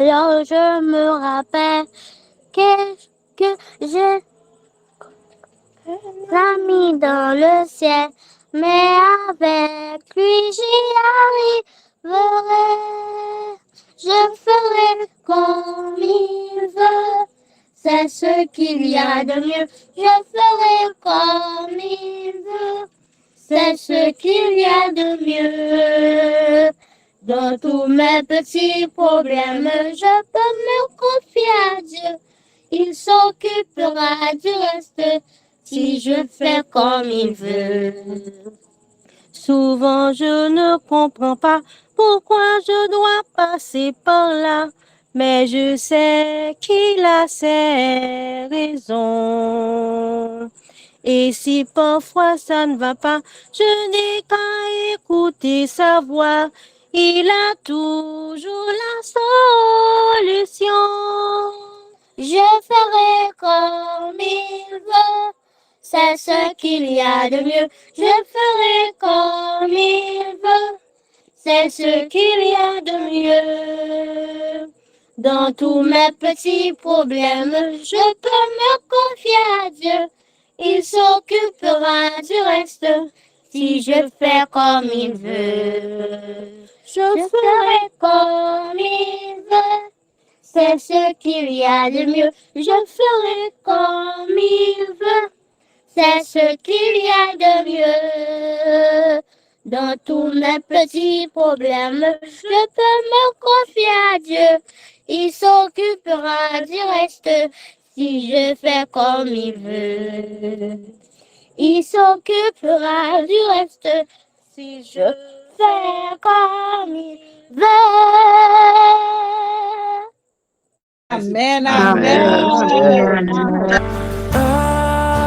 Alors je me rappelle que j'ai l'ami dans le ciel, mais avec lui j'y arriverai. Je ferai comme il veut, c'est ce qu'il y a de mieux. Je ferai comme il veut, c'est ce qu'il y a de mieux. Dans tous mes petits problèmes, je peux me confier à Dieu. Il s'occupera du reste si je fais comme il veut. Souvent je ne comprends pas pourquoi je dois passer par là, mais je sais qu'il a ses raisons. Et si parfois ça ne va pas, je n'ai qu'à écouter sa voix. Il a toujours la solution. Je ferai comme il veut, c'est ce qu'il y a de mieux. Je ferai comme il veut, c'est ce qu'il y a de mieux. Dans tous mes petits problèmes, je peux me confier à Dieu. Il s'occupera du reste si je fais comme il veut. Je ferai comme il veut, c'est ce qu'il y a de mieux. Je ferai comme il veut, c'est ce qu'il y a de mieux. Dans tous mes petits problèmes, je peux me confier à Dieu. Il s'occupera du reste si je fais comme il veut. Il s'occupera du reste si je fais comme il veut. Amen, Amen. amen. Amen.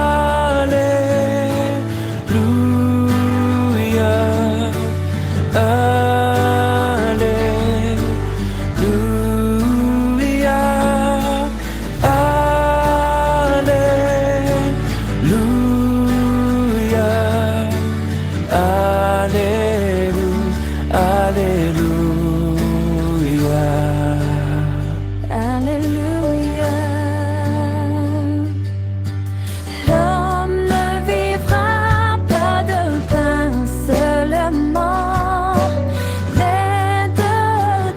L'homme ne vivra pas de pain seulement, mais de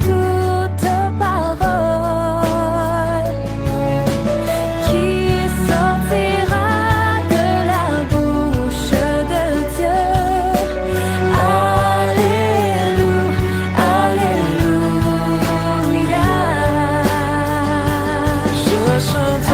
toute parole qui sortira de la bouche de Dieu. Alléluia, alléluia. Je chante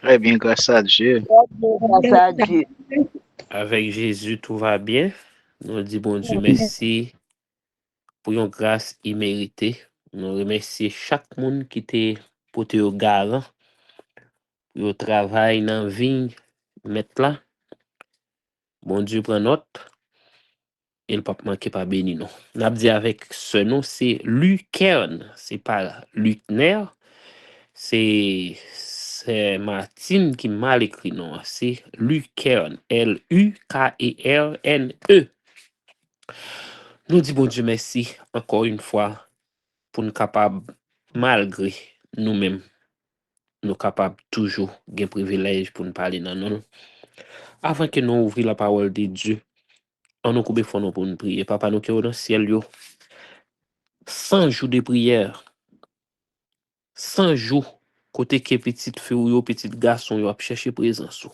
Très bien, grâce à Dieu. Grâce à Dieu. Avec Jésus, tout va bien. Nous disons, bon Dieu, merci pour une grâce imméritée. Nous remercions chaque monde qui t'a porté au garant, au travail dans la vie, mettre là. Bon Dieu, prend note. Et le pape manqué pas béni, non. N'a dit avec ce nom, c'est Lucerne. C'est pas Lucner. C'est Martine qui mal écrit, non. C'est Lucerne. L-U-K-E-R-N-E. Nous disons, bon Dieu, merci encore une fois pour nous capables, malgré nous-mêmes, nous capables toujours de privilège pour nous parler dans nous. Avant que nous ouvrions la parole de Dieu, on nous coupe fond pour nous prier. Papa, nous qui sommes dans le ciel, 100 jours de prière, 100 jours, côté que petite fille ou petit garçon, yo a cherché présence.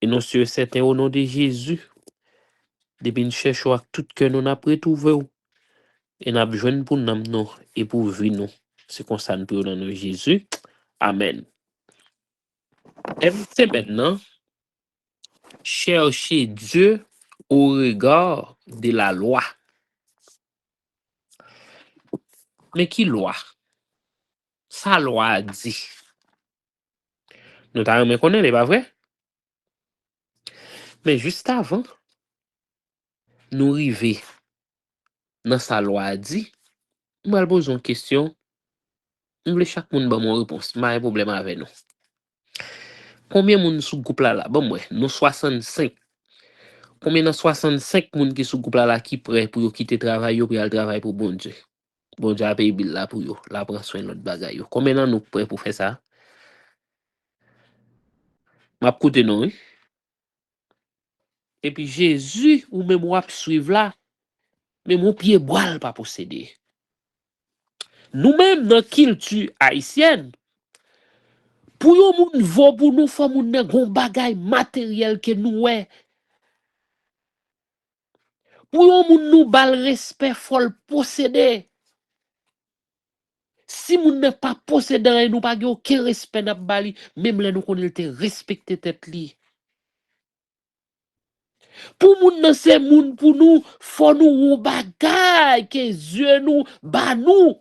Et nous sommes certains au nom de Jésus, depuis nous cherchons à tout que nous avons trouvé. Et nous avons besoin pour nous et pour vivre nous. C'est comme ça nous prions dans le nom de Jésus. Amen. Et c'est maintenant, chercher Dieu au regard de la loi. Mais qui loi? Sa loi dit. Nous t'avons reconnu, pas vrai? Mais juste avant, nous arriver dans sa loi dit, nous allons poser une question. Nous voulons chaque monde donner une réponse. Pas un problème avec nous. Combien de monde sous groupe là? Bon, ouais, nous 65. Combien de 65 monde qui sous groupe là qui prêt pour quitter le travail pour aller travailler pour bon Dieu? Bon Dieu a payé bill là pour yo, là prend soin de l'autre bagaille. Combien de nous prêt pour faire ça? M'a côté non, oui? Et puis Jésus ou même moi suivre là, mais mon pied boile pas posséder. Nous-mêmes dans culture haïtienne, pour yon moun vo pour nous faut moun nan gon bagay matériel que nous ouais. Pour yon moun nous bal respect faut le posséder. Si moun n'est pas possédant, nous pas aucun respect n'a bali, même là nous connaît te respecter tête li. Pour moun nan c'est moun pour nous, faut nous ou bagay que Dieu nous ba nous.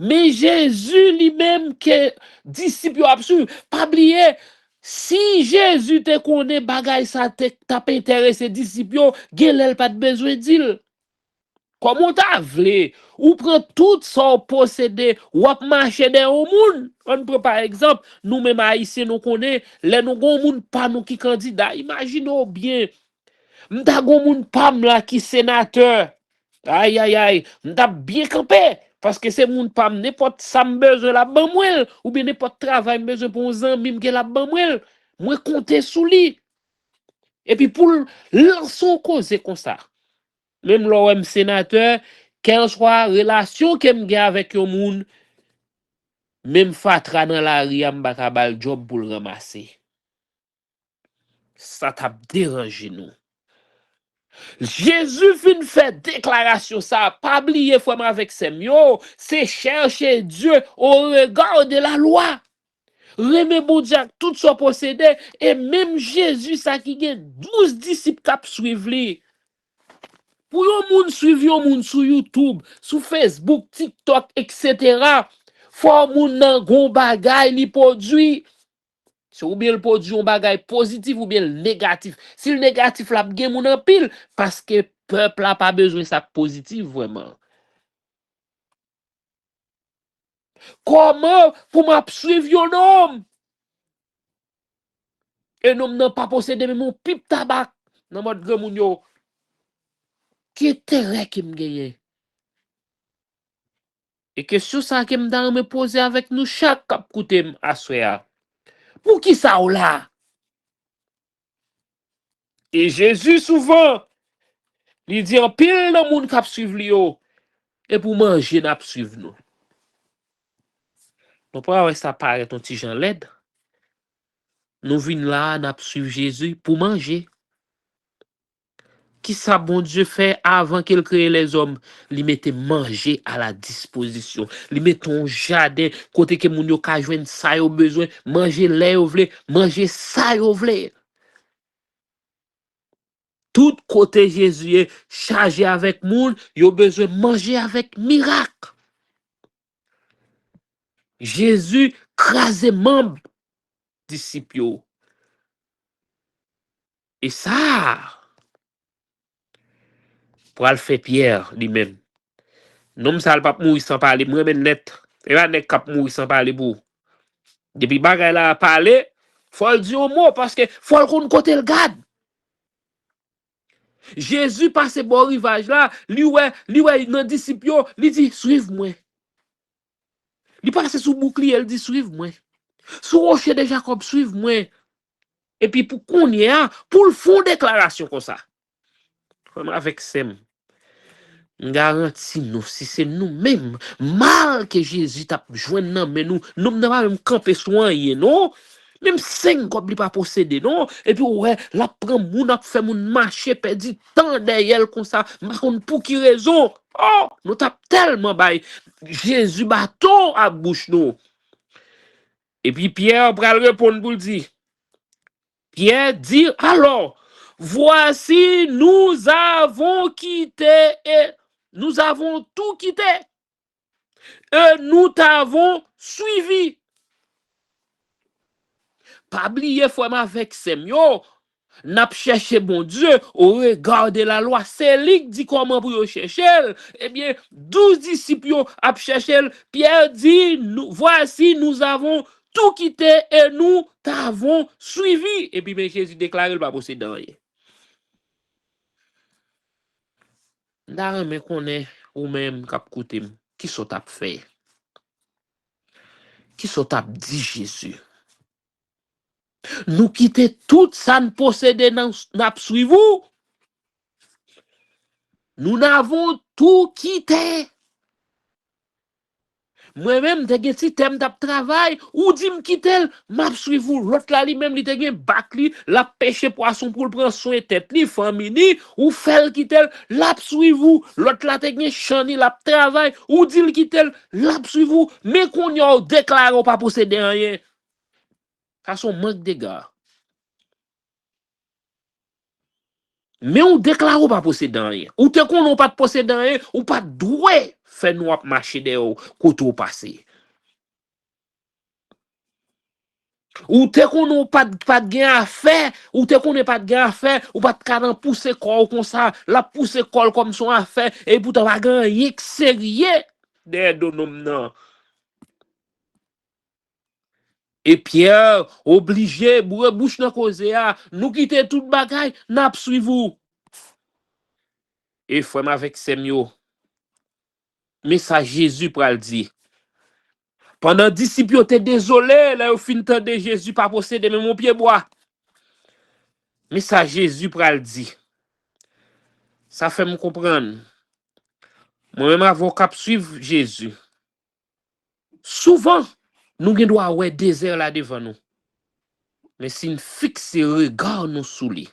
Mais Jésus lui-même que disciple absolu, pas oublier si Jésus te connaît bagay ça t'a pas intéressé disciple, gèl pas de besoin d'il. Comment t'as vle? Ou prend tout son possédé, ou ap marcher dans au monde. On prend par exemple, nous même haïtiens nous connaît, les nous gon moun pas nous qui candidat. Imaginez bien, m'ta gon moun pam là qui sénateur. Aïe aïe aïe, m'ta bien campé parce que c'est moun pam n'importe ça besoin la ban moi ou bien n'importe travail besoin pour un ami que la ban moi compter sous lui. Et puis pour lancer cause comme ça. Même l'OM sénateur, quelle soit relation qu'elle a avec yon moun, même fatra dans la ria m'baka bal job pour le ramasser. Ça t'a dérangé nous. Jésus fin fait déclaration ça, pas oublier frère avec Semyo, c'est chercher Dieu au regard de la loi. Remet bon Dieu tout son possédé et même Jésus ça qui gagne 12 disciples qui suivent lui. Pour yon moun suivi yon moun sur YouTube, sur Facebook, TikTok, etc. Faut moun nan gon bagay li produit. Si ou bien le produit un bagay positif ou bien le négatif. Si le négatif la gen moun en pile parce que peuple a pas besoin ça positif vraiment. Comment pour m'a suivre yon homme? Et nom nan pas posséder même mon pipe tabac dans mode grand moun yo. Qui intérêt qui me gagne? Et question ça que m'dan me poser avec nous chaque cap koute à soya. Pour qui ça ou là? Et Jésus souvent il dit en pile dans moun k'ap suivre li yo et pour manger n'a suivre nous. Non pas ouais ça paraît ton petit Jean l'aide. Nous vinn là n'a suivre Jésus pour manger. Qui ça bon Dieu fait avant qu'il crée les hommes, li mette manger à la disposition. Li mette ton jardin côté que moun yo ka joindre ça yo besoin, manger lait yo vle, manger ça yo vle. Tout côté Jésus est chargé avec moun, yo besoin manger avec miracle. Jésus crase membre disciple yo. Et ça pour le faire Pierre lui-même. Non ça pas mourir sans parler, moi même net. Et pas net cap mourir sans parler pour. Depuis bagay la parler, faut le dire au mot parce que faut le côté le garde. Jésus passe bon rivage là, lui ouais dans disciple, lui dit suive-moi. Il passe sous bouclier, il dit suive-moi. Sous rocher de Jacob, suive-moi. Et puis pour qu'on y a, pour le fond déclaration comme ça. Avec Sem, garantis nous, si c'est nous-mêmes, mal que Jésus t'a joint, mais nous n'avons pas même campé soigné, non? Même 5 gobelins pas possédé, non? Et puis, ouais, la prend moun a fait moun marcher, perdu tant derrière comme ça. Par contre, pour qui raison? Oh, nous t'a tellement bail. Jésus bâton à bouche nous. Et puis, Pierre pral répondre pour le dire. Pierre dit, alors, voici, nous avons quitté et nous avons tout quitté. Et nous t'avons suivi. Pas oublier, frère, avec Semyo, n'a pas cherché bon Dieu au regard de la loi. C'est lui qui dit comment pour chercher. Eh bien, 12 disciples ont cherché. Pierre dit, voici, nous avons tout quitté et nous t'avons suivi. Et puis, Jésus déclare, il va posséder rien. D'ailleurs, mais qu'on est ou même cap côté, qui sont t'a fait? Qui sont t'a dit Jésus? Nous quitter tout ça nous posséder n'a suivi. Nous n'avons tout quitté. Moi-même, de gen si thème de travail, ou dit me quitter, m'a suivi. L'autre là, lui-même, il te gen bac li, la pêche poisson pour prendre soin tête li, famille, ou fait quitter, l'a suivi. L'autre là, te gen chani, la travail, ou dit le quitter, l'a suivi. Mais qu'on y a déclaré pas posséder rien. Ça son manque de gars. Mais on déclare pas posséder rien. Ou te qu'on n'a pas de posséder rien, ou pas doué faire nous marcher dehors, côté passé. Ou te qu'on n'a pas de gain à faire, ou te qu'on n'a pas de gain à faire, ou pas de cadran pousser corps comme ça, la pousser corps comme son affaire, et pour t'avoir gagné sérieux derrière de non. Et Pierre, obligé, bouche dans cause, nous quitter toute bagaille, n'a suivi. Et frère avec Semyo, message Jésus pral dit. Pendant disciples étaient désolés, là au fin de Jésus pas posséder même mon pied bois. Message Jésus pral dit. Ça fait me comprendre. Moi-même avocat suivre Jésus. Souvent, nous devons avoir désert là devant nous. Mais si nous fixons regard nous sous lui,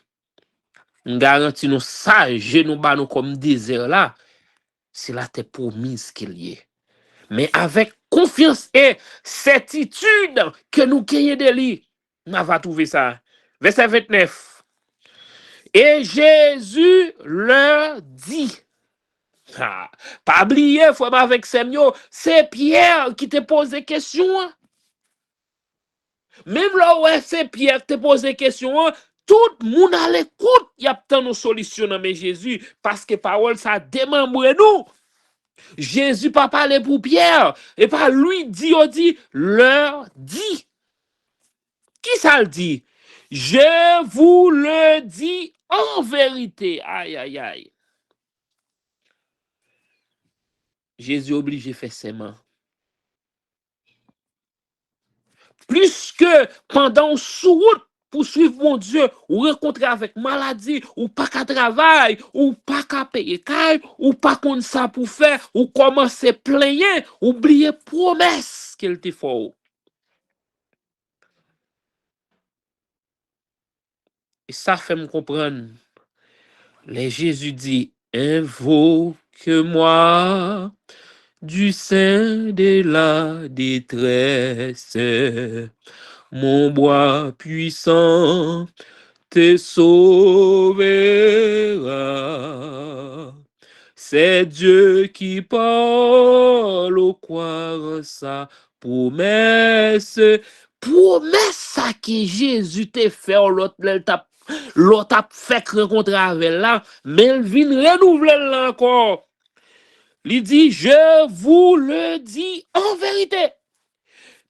nous garantit nous sage nous bas nous comme désert là, c'est la terre promise qu'il y est. Mais avec confiance et certitude que nous gagnons de lui, on va trouver ça. Verset 29. Et Jésus leur dit, pas oublier, frère avec Samuel, c'est Pierre qui te pose des questions. Même là où c'est Pierre qui te pose des questions, tout le monde à l'écoute, il y a tant de solutions dans Jésus, parce que parole ça démembre nous. Jésus pas parlé pour Pierre, et pas lui dit, leur dit. Qui ça le dit? Je vous le dis en vérité. Aïe, aïe, aïe. Jésus obligé de faire ses mains. Plus que pendant sous route pour suivre mon Dieu, ou rencontrer avec maladie, ou pas qu'à travail, ou pas qu'à payer, ou pas qu'on ça pour faire, ou commencer plaigner, oublier promesse qu'il te faut. Et ça fait me comprendre. Les Jésus dit, invoque-moi du sein de la détresse, mon bois puissant te sauvera. C'est Dieu qui parle au croire sa promesse. Promesse ça que Jésus t'a fait, l'autre a fait rencontrer avec là, mais il vient renouveler là encore. Il dit, je vous le dis en vérité.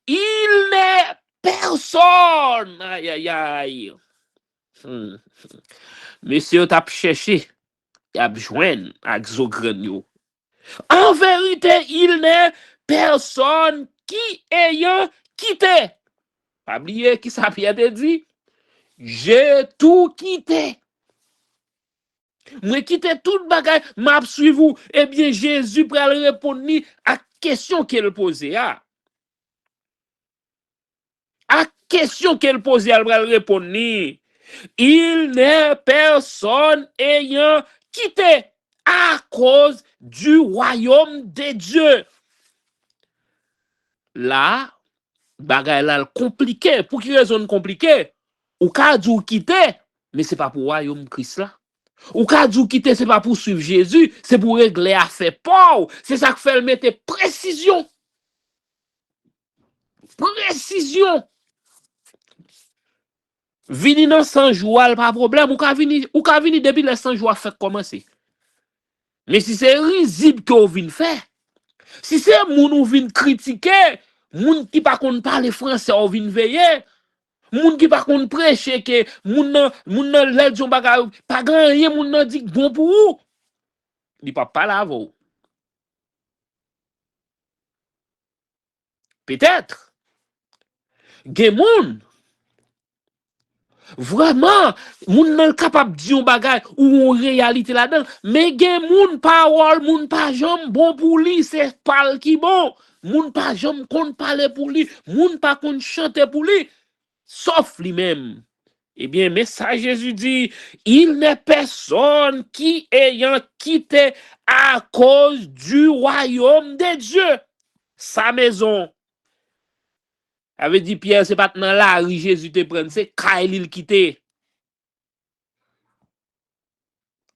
Il n'est personne. Aïe, aïe, aïe. Monsieur t'a cherché, y a besoin avec Zogren yo. En vérité, il n'est personne qui ayant quitté. Pas oublier qui ça Pierre te dit? J'ai tout quitté. Moi quitté tout bagage, m'a suivi vous. Eh bien, Jésus pour répondre à la question qu'elle posait. À question qu'elle posait, elle va répondre. Il n'est personne ayant quitté à cause du royaume de Dieu. Là, bagay là compliqué. Pour qui raison compliqué? Ou ka dou quitter, mais c'est pas pour royaume Christ là. Ou ka dou quitter, c'est pas pour suivre Jésus, c'est pour régler affaire Paul. C'est ça que fait le mettre précision. Précision. Vini dans 100 jours, pas problème. Ou ka vini depuis les 100 jours fait commencer. Mais si c'est risible que vous venez faire, si c'est moun ou vin critiquer, moun qui pas qu'on parle français ou vin veiller, moun qui pas qu'on prêcher que moun nan lè di bagay pas grand rien moun nan dit bon pour ou, il pas parler avant. Peut-être gen moun vraiment moun nan capable di un bagay ou une réalité là-dedans, mais gen moun parole moun pas jam bon pour lui, c'est parle qui bon. Moun pas jam kon parler pour lui, moun pas kon chanter pour lui, sauf lui-même. Eh bien, message Jésus dit, il n'est personne qui ayant quitté à cause du royaume de Dieu, sa maison. Avait dit Pierre, c'est pas dans la rue Jésus te prend, c'est Kail il quitté.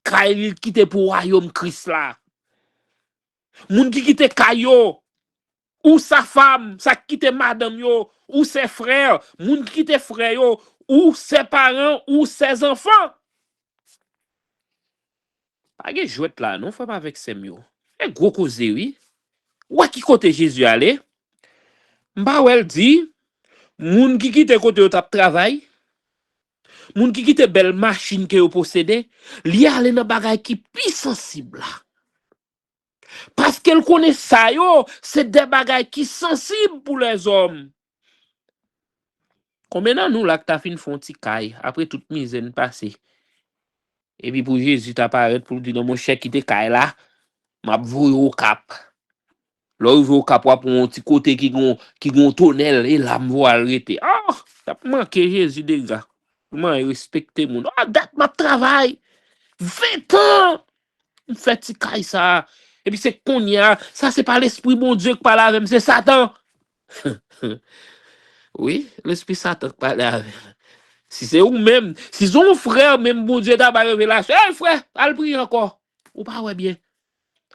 Kail il quitté pour royaume Christ là. Moun qui quitté Kayo, ou sa femme, ça quitté madame yo, ou ses frères, moun qui quitté frère yo, ou ses parents, ou ses enfants. Pas de jouet là, non, faut pas avec ses mieux. Un gros cause, oui. Ou à qui côté Jésus allait? Mbawel dit, moun qui quitte côté au tap travail, moun qui quitte belle machine que vous possédez, li aller dans bagay qui plus sensible là. Parce qu'elle connaît ça yo, c'est des bagay qui sensibles pour les hommes. Combien de nous là que t'as fin font ti caille après toute misère passée. Et puis pour Jésus t'apparaît pour dire non mon cher qui te caille là, m'a voué au cap. Là où au cap pour un petit côté qui gon tonnel et là me arrêter. Ah, ça manqué Jésus des gars. Comment respecter mon. Ah, date m'a travail. 20 ans. Fait ti caille ça. Et puis c'est qu'on y a, ça c'est pas l'esprit bon Dieu qui parle avec, c'est Satan. Oui, l'esprit Satan qui parle avec. Si c'est ou même, si son frère même bon Dieu t'a pas révélation, hey frère, al prier encore. Ou pas ouais bien.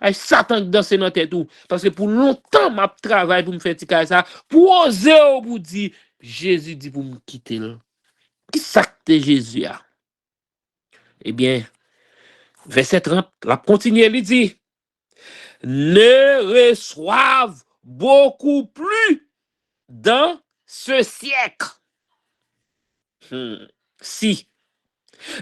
Ay Satan qui danse dans tête tout parce que pour longtemps m'a travail pour me faire ti caille ça, pour oser pour dire Jésus dit pour me quitter là. Qui ça que Jésus a? Eh bien, verset 30, la continue, il dit, ne reçoivent beaucoup plus dans ce siècle. Si.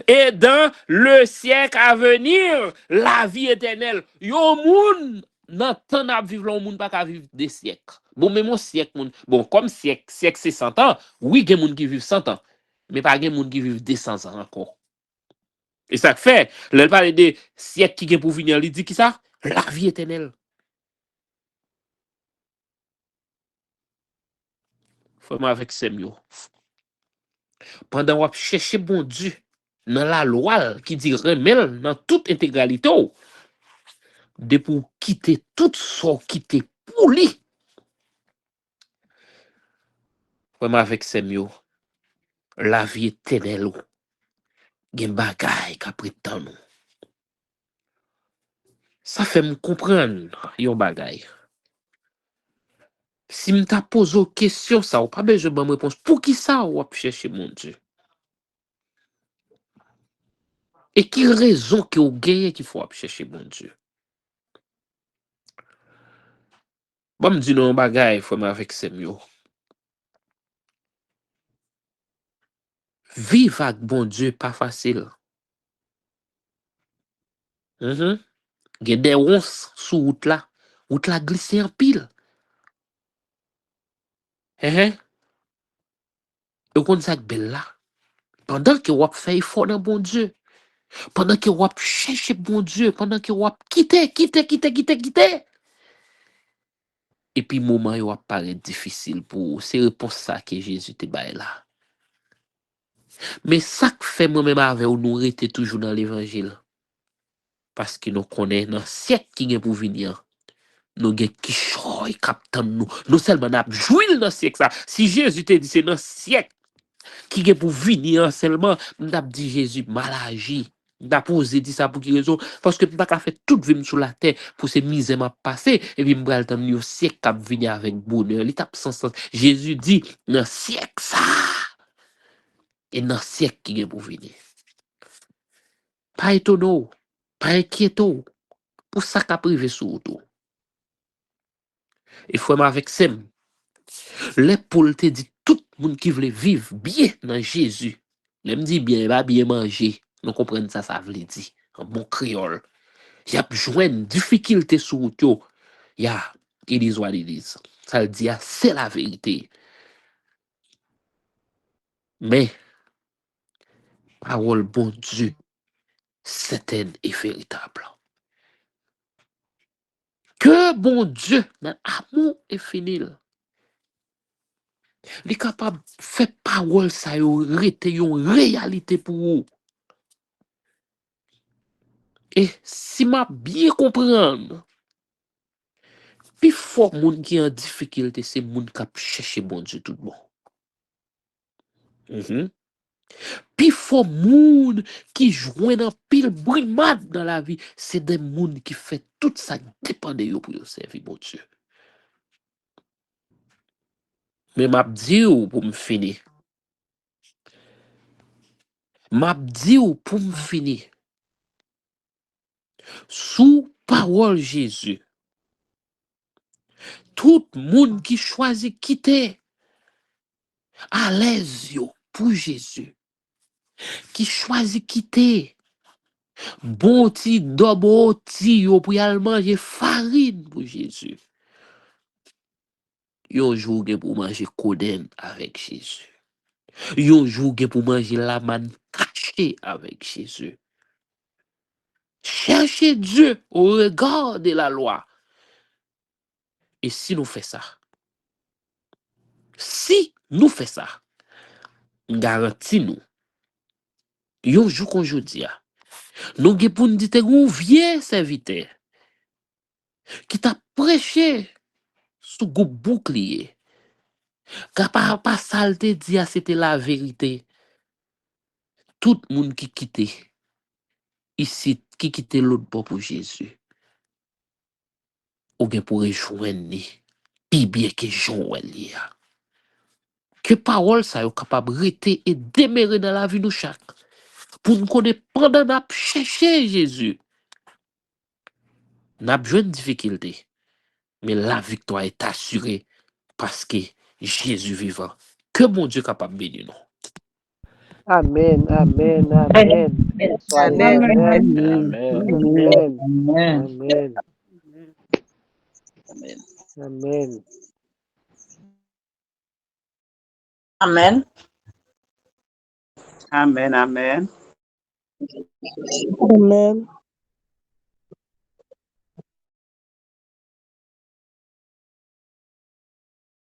Et dans le siècle à venir, la vie éternelle. Yo moun, nan tan ap vivre l'on moun pas ka vivre des siècles. Bon, mais mon siècle, moun. Bon, comme siècle c'est 100 ans, oui, gen moun qui vivent 100 ans. Mais pas gen moun qui vivent 200 ans encore. Et ça fait, là, il parle de siècle qui est pour venir, il dit qui ça? La vie éternelle. Faut avec Semyo. Pendant qu'on cherche bon Dieu dans la loi qui dit remel dans toute intégralité, de pour quitter tout son quitter pour lui. Faut avec Semyo. La vie éternelle. Gen bagay ka prétend nous. Ça fait me comprendre yon bagay. Si me t'a posé une question, ça ou pas besoin de réponse. Pour qui ça ou chercher mon Dieu? Et qui raison que vous gagnez qu'il faut chercher mon Dieu? Bon, me dit non bagay, faut avec Semyo. Vivre avec bon Dieu pas facile. Il y a des ronces sur route là. Route là glissé en pile. Et qu'on ça belle là. Pendant que vous fait effort dans bon Dieu. Pendant que vous cherchez bon Dieu. Pendant que vous quittez. Et puis, moment, il va paraître difficile pour vous. C'est pour ça que Jésus te baille là. Mais ça que fait moi-même avec nous rester toujours dans l'évangile. Parce que nous connaissons dans le siècle qui est pour venir. Nous avons qui choy captant nous. Nous seulement nous joué dans le siècle ça. Si Jésus te dit c'est dans le siècle qui est pour venir seulement, nous avons dit Jésus mal agi. Nous avons posé dit ça pour quelle raison? Parce que nous n'avons pas fait toute vie sur la terre pour ces misères passer. Et puis nous avons dit au siècle qui va venir avec bonheur. L'étape sans sens. Jésus dit dans le siècle ça. Et dans le siècle qui est pour venir. Pas étonnant, pas inquiétant. Pour ça qu'a privé sur tout. Et frère avec Sem, les Paul te dit tout le monde qui veut vivre bien dans Jésus. Même dit bien, va bien manger. Nous comprenons ça, ça veut dire. En bon créole. Il y a besoin de difficultés sur tout. Il y a, ils disent what it is. Ça veut dire, c'est la vérité. Mais, parole bon Dieu, certaine et véritable. Que bon Dieu, dans l'amour infini, il est capable de faire parole ça rete une réalité pour vous. Et si m'a bien comprendre, plus fort moun qui en difficulté, c'est moun qui cherche bon Dieu tout bon. Plus fort moun qui joue dans pile brimade dans la vie, c'est des moun qui fait tout ça dépend de eux pour servir bon Dieu. Mais m'a dit pour me finir. M'a dit pour me finir. Sous parole Jésus. Tout monde qui choisit quitter à l'aise pour Jésus. Qui choisit quitter bon ti dobo ti yo pour y aller manger farine pour Jésus. Yo jour pour manger koden avec Jésus. Yo jour pour manger la manne cachée avec Jésus. Cherchez Dieu au regard de la loi. Et si nous faisons ça, garantis nous, yo jour qu'on jodi a, nous avons pour nous dire un vieux serviteur qui t'a prêché sous le bouclier. Car pas saleté dire c'était la vérité. Tout le monde qui quittait ici, qui quittait l'autre bord pour Jésus, ou bien pour rejoindre, puis bien que Joël. Que parole ça est capable de rester et demeurer dans la vie de chaque. Pour nous connaître pendant qu'on chercher Jésus. Nous avons besoin de difficultés. Mais la victoire est assurée parce que Jésus vivant. Que mon Dieu est capable de bénir nous. Amen, amen, amen. Soyez Amen. Amen. Amen. Amen. Amen. Amen, amen. Amen.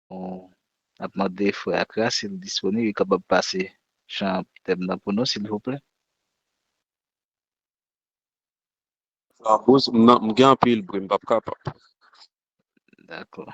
On a demandé frère Akra s'il est disponible, il est capable de passer chant thème pour nous, s'il vous plaît. M'gen pile bruit, m'pa capable. D'accord.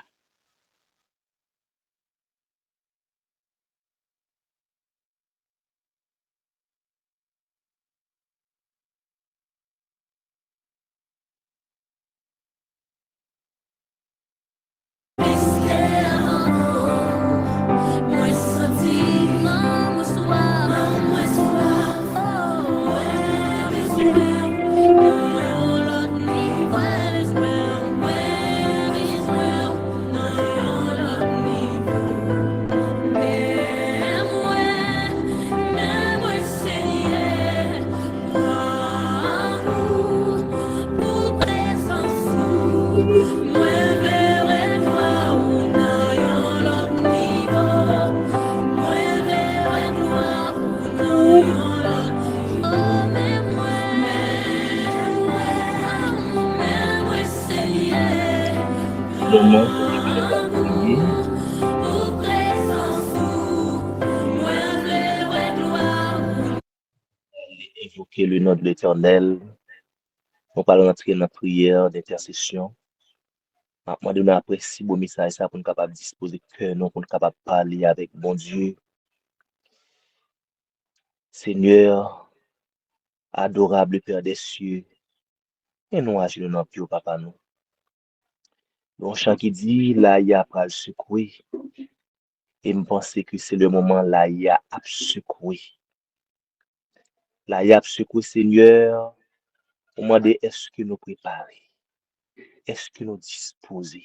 Seulement, pour nous venir la prier, évoquer le nom de l'Éternel. On va rentrer dans la prière d'intercession. Moi, de nous apprécier beau message ça pour nous capable de disposer de cœur, non pour nous capable de parler avec bon Dieu. Seigneur, adorable Père des cieux, et nous agissons dans le papa nous. Un chant qui dit, là, il y a pas le secouer. Et je pense que c'est le moment là, il y a à secouer. Là, il y a à secouer, Seigneur. On m'a dit, est-ce que nous préparons? Est-ce que nous disposons?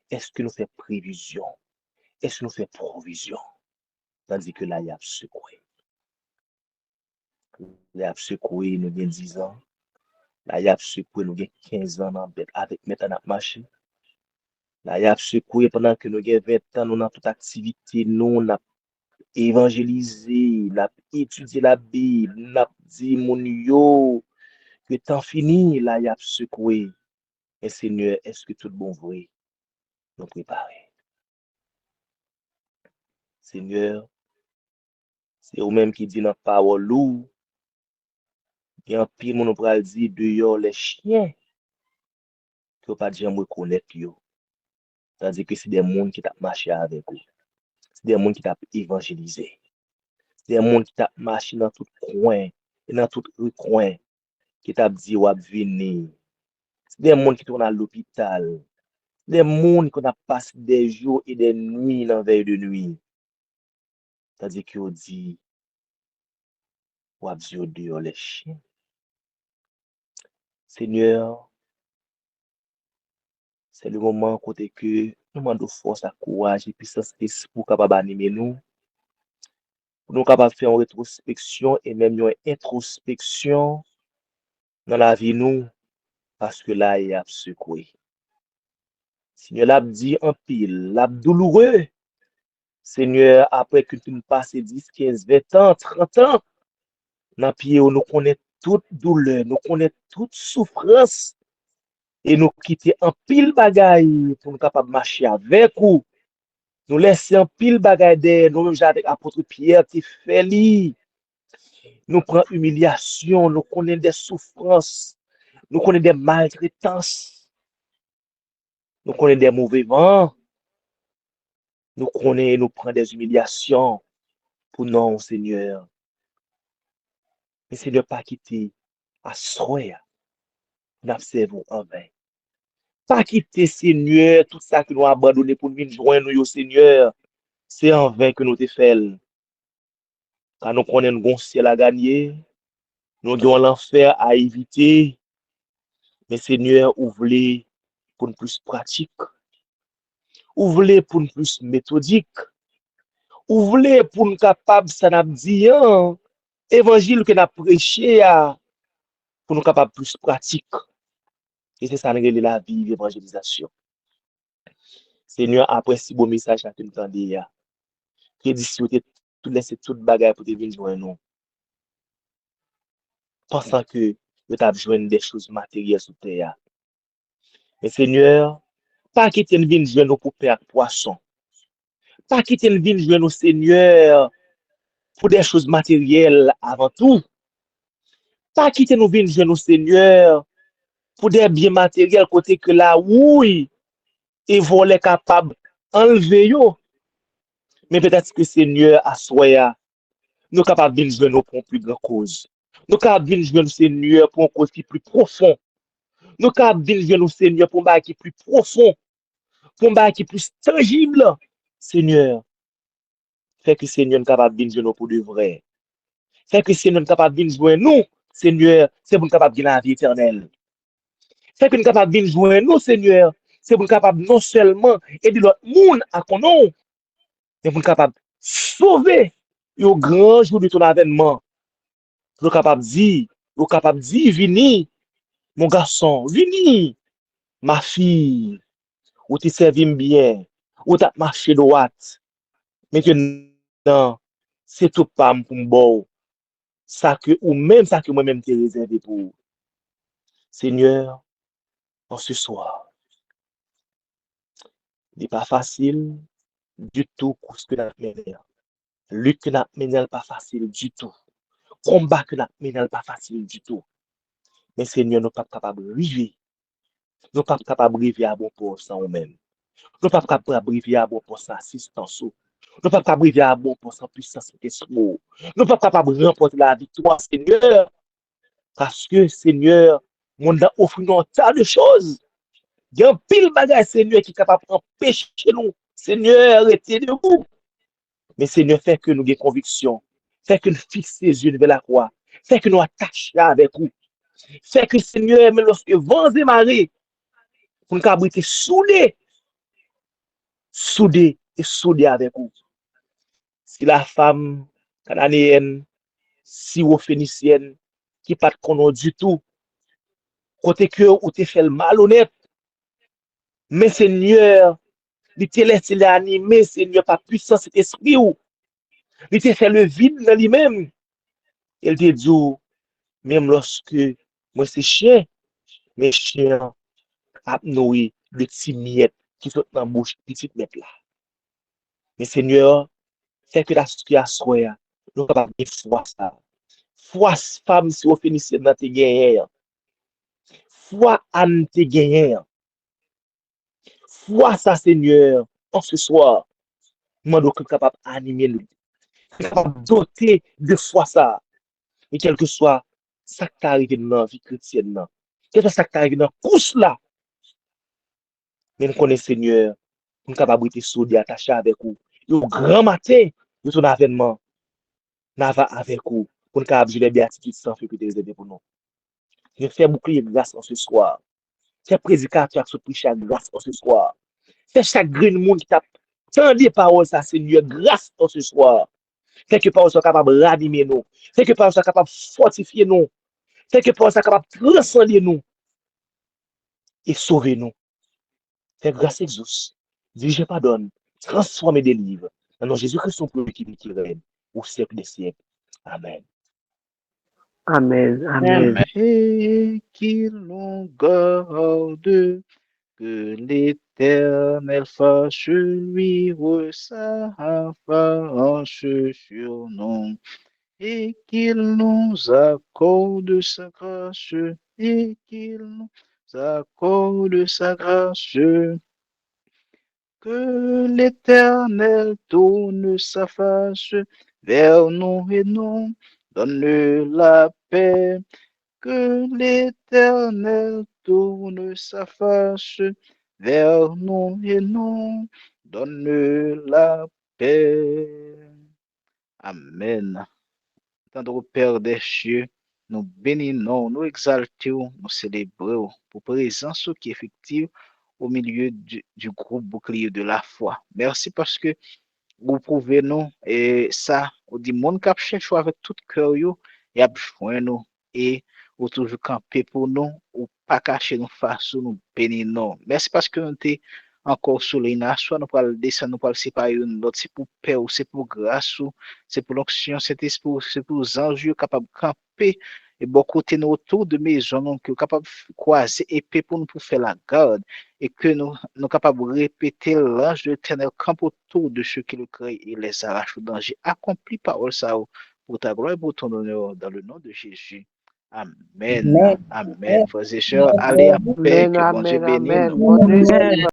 Est-ce que nous faisons prévision? Est-ce que nous faisons provision? Tandis que là, il y a à secouer. Là, il y a à secouer, nous avons 10 ans. Là, il y a à secouer, nous avons 15 ans avec maintenant marché. Là, il y a secoué pendant que nous avons 20 ans, nous avons toute activité, nous avons évangélisé, nous avons étudié la Bible, nous avons dit, mon yo, que temps fini, là, il y a secoué. Et Seigneur, est-ce que tout bon vrai nous préparer? Seigneur, c'est vous-même qui dit dans la parole, il y a un pire, mon pral dit, dehors les chiens, que vous pas jamais reconnaître, yo. Tandis que c'est des gens qui t'a marché avec vous. C'est des gens qui t'a évangélisé. C'est des gens qui t'a marché dans tout coin, et dans tout recoin, qui t'a dit ou venir. C'est des gens qui sont à l'hôpital. Des gens qui ont passé des jours et des nuits dans la veille de nuit. C'est-à-dire qu'ils dit ou dit dehors les chiens. Seigneur, c'est le moment côté que nous demandons force, courage et puissance d'esprit capable d'animer nous. Pour nous capables de faire une rétrospection et même une introspection dans la vie nous, parce que là, il y a secoué. Seigneur, l'a dit en pile, l'a douloureux. Seigneur, après que tu nous passes 10, 15, 20 ans, 30 ans, dans pied, nous connaissons toute douleur, nous connaissons toute souffrance, et nous quitter en pile bagaille pour nous capables de marcher avec vous. Nous laisser en pile bagaille derrière nous, même avec l'apôtre Pierre, qui fait li. Nous prenons humiliation, nous connaissons des souffrances, nous connaissons des maltraitances, nous connaissons des mauvais vents, nous connaissons, nous prenons des humiliations pour non, Seigneur. Mais Seigneur, pas quitter à soir, n'observons en vain. Pas quitter, Seigneur, tout ça que nous avons abandonné pour nous joindre, nous, Seigneur. C'est en vain que nous te faisons. Car nous connaissons un ciel à gagner, nous avons l'enfer à éviter. Mais Seigneur, ouvrez pour nous plus pratique. Ouvrez pour nous plus méthodique. Ouvrez pour nous capables, ça n'a dit, évangile que nous avons prêché, pour nous capables plus pratique. Et c'est ça, la vie, l'évangélisation. Seigneur, après si beau message que nous entendons, que d'ici tout laisser toute bagaille pour te venir joindre nous. Pensant que nous avons besoin des choses matérielles sur terre. Mais Seigneur, pas quitter nous venir joindre nous pour perdre poisson. Pas quitter nous venir joindre nous, Seigneur, pour des choses matérielles avant tout. Pas quitter nous venir joindre nous, Seigneur, pour des biens matériels côté que la oui et voler capable enlever yo. Mais peut-être que Seigneur à soya nous capable de joindre pour une plus grande cause. Nous capable de joindre Seigneur pour une cause qui est plus profond. Nous capable de joindre Seigneur pour un bail qui est plus profond, pour un bail qui est plus tangible. Seigneur, fait que Seigneur nous capable de joindre pour de vrai. Fait que Seigneur nous capable de joindre nous, Seigneur, c'est pour nous capable de la vie éternelle. Fait que nous capable de joindre nous, Seigneur, c'est pour nous capable non seulement aider l'autre monde à connaître, mais pour nous capable de sauver au grand jour de ton avènement. Nous capable de dire, vini, mon garçon, vini, ma fille, ou tu servi bien, ou t'as marché droite, mais que non, c'est tout pas pour moi, ça que, ou même ça que moi-même t'ai réservé pour vous. Seigneur, en ce soir, il n'est pas facile du tout pour ce que nous mené. Lutte que nous mené n'est pas facile du tout. Combat que nous mené n'est pas facile du tout. Mais Seigneur, nous ne sommes pas capables de vivre. Nous ne sommes pas capables de vivre à bon pour ça nous-mêmes. Nous ne sommes pas capables de vivre à bon pour ça assistance. Nous ne sommes pas capables de vivre à bon pour ça puissance d'esprit. Nous ne sommes pas capables de remporter la victoire, Seigneur. Parce que, Seigneur, mon a offert nous un tas de choses. Il y a un pile bagage, Seigneur, qui est capable d'empêcher nous. Seigneur, arrêtez de vous. Mais Seigneur, fait que nous ayons conviction. Fait que nous fixons les yeux vers la croix. Fait que nous attachons avec vous. Fait que Seigneur, mais lorsque vents et marées, pour nous abriter soudés et soudés avec vous. Si la femme cananéenne, si ou phénicienne, qui pas de connaît du tout, côté que ou te fait le malhonnête, mais Seigneur, il te laisse l'animer, Seigneur, par puissance cet esprit ou, il te fait le vide dans lui-même. Il te dit, même lorsque moi c'est chien, mes chiens a nourri le petit miette qui sont dans la bouche, petite miette là. Mais Seigneur, fait que la situation, nous sommes capables de foi ça. Foi femme si vous finissez dans tes gagner. Foi Anne te gagner. Foi ça, Seigneur, en ce soir, nous sommes capables d'animer nous. Capable de doter de foi ça. Et quel que soit ça qui arrive dans la vie chrétienne, quel que soit ça qui arrive dans la course là, mais nous connaissons Seigneur, nous sommes capables de soudés, attachés avec vous. Et au grand matin, nous sommes avènement, nous avons avec vous, pour nous capables de les béatitudes sans fait que des aider pour nous. Je fais bouclier grâce en ce soir. Fais prédicateur qui se prêche grâce en ce soir. Fais chaque green monde qui t'a tendu paroles ça, Seigneur, grâce en ce soir. Fais que paroles soient capables de ranimer nous. Fais que paroles soient capables de fortifier nous. Fais que paroles soient capables de transcender nous et sauver nous. Fais grâce Exauce. Dirige pardonne. Transforme et délivre. Dans le nom de Jésus-Christ, son premier qui règne au siècle des siècles. Amen. Amen. Amen. Et qu'il nous garde, que l'Éternel fasse lui sa fasse sur nous, et qu'il nous accorde sa grâce, et qu'il nous accorde sa grâce. Que l'Éternel tourne sa face vers nous et nous donne la paix. Que l'Éternel tourne sa face vers nous et nous donne la paix. Amen. Tendre Père des cieux, nous bénissons, nous exaltons, nous célébrons pour présence qui est effective au milieu du groupe bouclier de la foi. Merci parce que vous prouvez nous et ça, on dit monde qui cherche avec tout cœur et a besoin nous et ou toujours camper pour nous ou pas cacher nous face nous bénir nous. Merci parce que nous t'es encore sous les soit nous pour descendre nous pour séparer une autre, c'est pour paix ou c'est pour grâce ou c'est pour l'onction, c'est pour les anges capables de camper et beaucoup côté nous autour de maison nous qui capable croiser épée pour nous pour faire la garde et que nous capables de répéter l'ange de l'Éternel campe autour de ceux qui le créent et les arrache au danger. Accomplis parole ça pour ta gloire et pour ton honneur dans le nom de Jésus. Amen. Amen. Frères et sœurs, allez en paix, que bon Dieu bénisse. Amen.